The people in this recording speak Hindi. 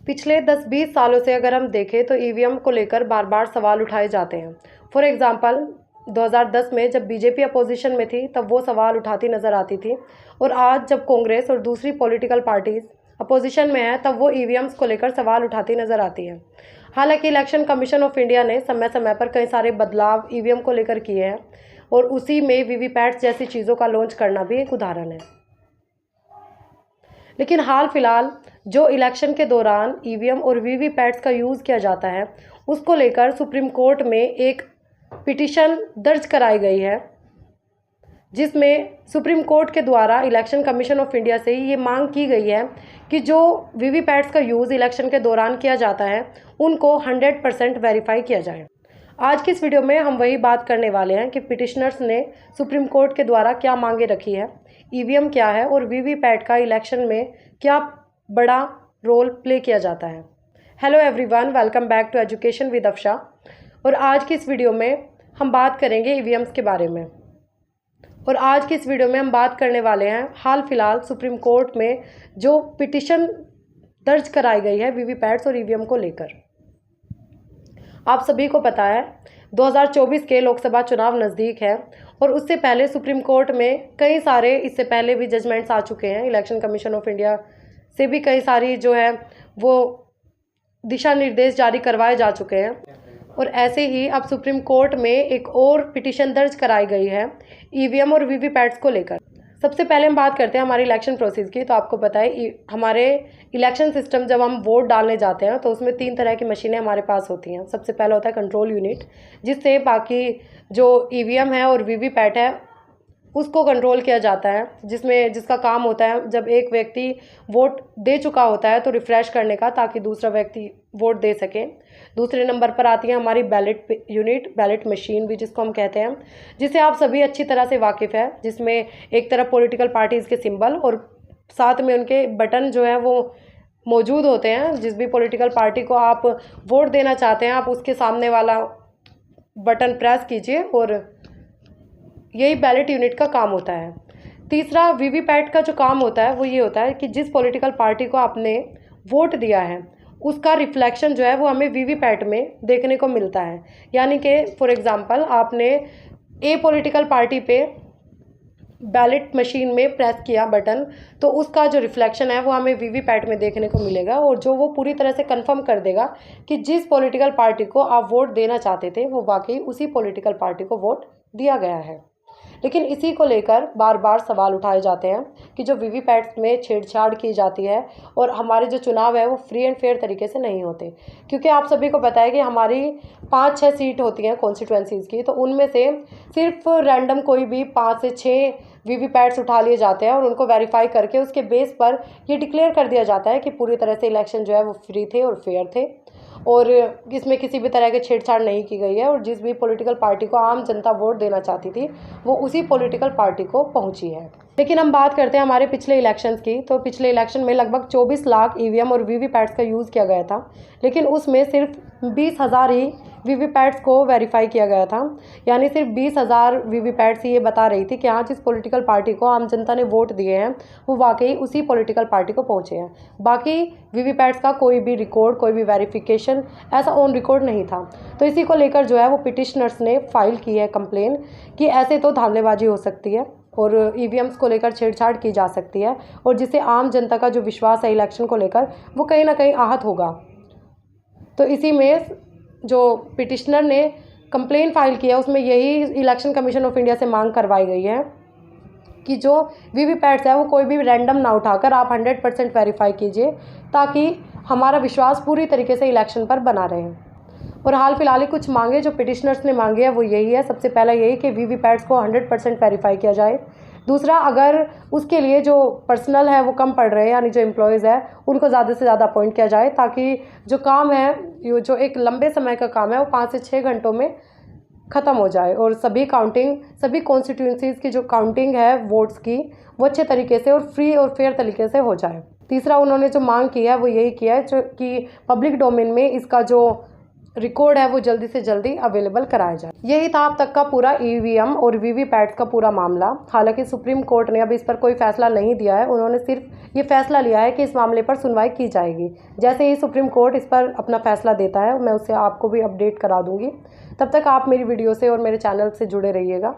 पिछले 10-20 सालों से अगर हम देखें तो ईवीएम को लेकर बार बार सवाल उठाए जाते हैं। फॉर एग्जांपल 2010 में जब बीजेपी अपोजिशन में थी तब वो सवाल उठाती नज़र आती थी, और आज जब कांग्रेस और दूसरी पॉलिटिकल पार्टीज अपोजिशन में है तब वो ईवीएम्स को लेकर सवाल उठाती नज़र आती है। हालांकि इलेक्शन कमीशन ऑफ इंडिया ने समय समय पर कई सारे बदलाव ईवीएम को लेकर किए हैं, और उसी में वीवीपैट जैसी चीज़ों का लॉन्च करना भी एक उदाहरण है। लेकिन हाल फिलहाल जो इलेक्शन के दौरान ईवीएम और वीवीपैट्स का यूज़ किया जाता है उसको लेकर सुप्रीम कोर्ट में एक पिटीशन दर्ज कराई गई है, जिसमें सुप्रीम कोर्ट के द्वारा इलेक्शन कमीशन ऑफ इंडिया से ये मांग की गई है कि जो वीवीपैट्स का यूज़ इलेक्शन के दौरान किया जाता है उनको 100% वेरीफाई किया जाए। आज की इस वीडियो में हम वही बात करने वाले हैं कि पिटिशनर्स ने सुप्रीम कोर्ट के द्वारा क्या मांगे रखी है, ईवीएम क्या है और वीवीपैट का इलेक्शन में क्या बड़ा रोल प्ले किया जाता है। Hello everyone, welcome back to education with Afsha. और आज की इस वीडियो में हम बात करेंगे ईवीएम्स के बारे में। और आज की इस वीडियो में हम बात करने वाले हैं हाल फिलहाल सुप्रीम कोर्ट में जो पिटिशन दर्ज कराई गई है वीवीपैट्स और ईवीएम को लेकर। आप सभी को पता है 2024 के लोकसभा चुनाव नज़दीक है, और उससे पहले सुप्रीम कोर्ट में कई सारे इससे पहले भी जजमेंट्स आ चुके हैं। इलेक्शन कमीशन ऑफ इंडिया से भी कई सारी जो है वो दिशा निर्देश जारी करवाए जा चुके हैं, और ऐसे ही अब सुप्रीम कोर्ट में एक और पिटीशन दर्ज कराई गई है ईवीएम और वीवीपैट्स को लेकर। सबसे पहले हम बात करते हैं हमारी इलेक्शन प्रोसेस की। तो आपको पता है हमारे इलेक्शन सिस्टम जब हम वोट डालने जाते हैं तो उसमें 3 तरह की मशीनें हमारे पास होती हैं। सबसे पहला होता है कंट्रोल यूनिट, जिससे बाकी जो ईवीएम है और वीवीपैट है उसको कंट्रोल किया जाता है, जिसका काम होता है जब एक व्यक्ति वोट दे चुका होता है तो रिफ़्रेश करने का, ताकि दूसरा व्यक्ति वोट दे सके। दूसरे नंबर पर आती है हमारी बैलेट यूनिट, बैलेट मशीन भी जिसको हम कहते हैं, जिसे आप सभी अच्छी तरह से वाकिफ़ है, जिसमें एक तरफ पॉलिटिकल पार्टीज़ के सिंबल और साथ में उनके बटन जो है वो मौजूद होते हैं। जिस भी पॉलिटिकल पार्टी को आप वोट देना चाहते हैं आप उसके सामने वाला बटन प्रेस कीजिए, और यही बैलेट यूनिट का काम होता है। तीसरा वीवीपैट का जो काम होता है वो ये होता है कि जिस पॉलिटिकल पार्टी को आपने वोट दिया है उसका रिफ्लेक्शन जो है वो हमें वीवीपैट में देखने को मिलता है। यानी कि फॉर एग्जांपल आपने ए पॉलिटिकल पार्टी पे बैलेट मशीन में प्रेस किया बटन, तो उसका जो रिफ्लेक्शन है वो हमें वीवीपैट में देखने को मिलेगा, और जो वो पूरी तरह से कंफर्म कर देगा कि जिस पॉलिटिकल पार्टी को आप वोट देना चाहते थे वो वाकई उसी पॉलिटिकल पार्टी को वोट दिया गया है। लेकिन इसी को लेकर बार बार सवाल उठाए जाते हैं कि जो वीवीपैट्स में छेड़छाड़ की जाती है और हमारे जो चुनाव है वो फ्री एंड फेयर तरीके से नहीं होते। क्योंकि आप सभी को पता है कि हमारी 5-6 सीट होती हैं कॉन्स्टिट्यूएंसीज़ की, तो उनमें से सिर्फ रैंडम कोई भी 5 से 6 वीवीपैट्स उठा लिए जाते हैं और उनको वेरीफाई करके उसके बेस पर ये डिक्लेयर कर दिया जाता है कि पूरी तरह से इलेक्शन जो है वो फ्री थे और फेयर थे, और इसमें किसी भी तरह के छेड़छाड़ नहीं की गई है, और जिस भी पॉलिटिकल पार्टी को आम जनता वोट देना चाहती थी वो उसी पॉलिटिकल पार्टी को पहुंची है। लेकिन हम बात करते हैं हमारे पिछले इलेक्शंस की। तो पिछले इलेक्शन में लगभग 24 लाख ईवीएम और वीवीपैट्स का यूज़ किया गया था, लेकिन उसमें सिर्फ 20,000 ही वीवीपैट्स को वेरीफाई किया गया था। यानी सिर्फ 20,000 वीवीपैट्स ये बता रही थी कि हाँ, जिस पॉलिटिकल पार्टी को आम जनता ने वोट दिए हैं वो वाकई उसी पॉलिटिकल पार्टी को पहुँचे हैं। बाकी वीवीपैट्स का कोई भी रिकॉर्ड, कोई भी वेरिफिकेशन ऐसा ऑन रिकॉर्ड नहीं था। तो इसी को लेकर जो है वो पिटिशनर्स ने फाइल की है कंप्लेन कि ऐसे तो धांधलेबाजी हो सकती है और ईवीएम्स को लेकर छेड़छाड़ की जा सकती है, और जिससे आम जनता का जो विश्वास है इलेक्शन को लेकर वो कहीं ना कहीं आहत होगा। तो इसी में जो पिटिशनर ने कंप्लेन फाइल किया उसमें यही इलेक्शन कमीशन ऑफ इंडिया से मांग करवाई गई है कि जो वीवीपैट्स है वो कोई भी रैंडम ना उठाकर आप 100% वेरीफाई कीजिए, ताकि हमारा विश्वास पूरी तरीके से इलेक्शन पर बना रहे। और हाल फिलहाल ही कुछ मांगे जो पिटिशनर्स ने मांगी है वो यही है। सबसे पहला यही कि वीवीपैट्स को 100% वेरीफाई किया जाए। दूसरा, अगर उसके लिए जो पर्सनल है वो कम पड़ रहे हैं, यानी जो एम्प्लॉयज़ है उनको ज़्यादा से ज़्यादा अपॉइंट किया जाए, ताकि जो काम है जो एक लंबे समय का काम है वो 5 से 6 घंटों में ख़त्म हो जाए, और सभी कॉन्स्टिट्यूंसीज़ की जो काउंटिंग है वोट्स की वो अच्छे तरीके से और फ्री और फेयर तरीके से हो जाए। तीसरा, उन्होंने जो मांग की है वो यही किया है जो कि पब्लिक डोमेन में इसका जो रिकॉर्ड है वो जल्दी से जल्दी अवेलेबल कराया जाए। यही था अब तक का पूरा ईवीएम और वीवीपैट का पूरा मामला। हालांकि सुप्रीम कोर्ट ने अभी इस पर कोई फैसला नहीं दिया है, उन्होंने सिर्फ ये फैसला लिया है कि इस मामले पर सुनवाई की जाएगी। जैसे ही सुप्रीम कोर्ट इस पर अपना फैसला देता है मैं उससे आपको भी अपडेट करा दूंगी। तब तक आप मेरी वीडियो से और मेरे चैनल से जुड़े रहिएगा।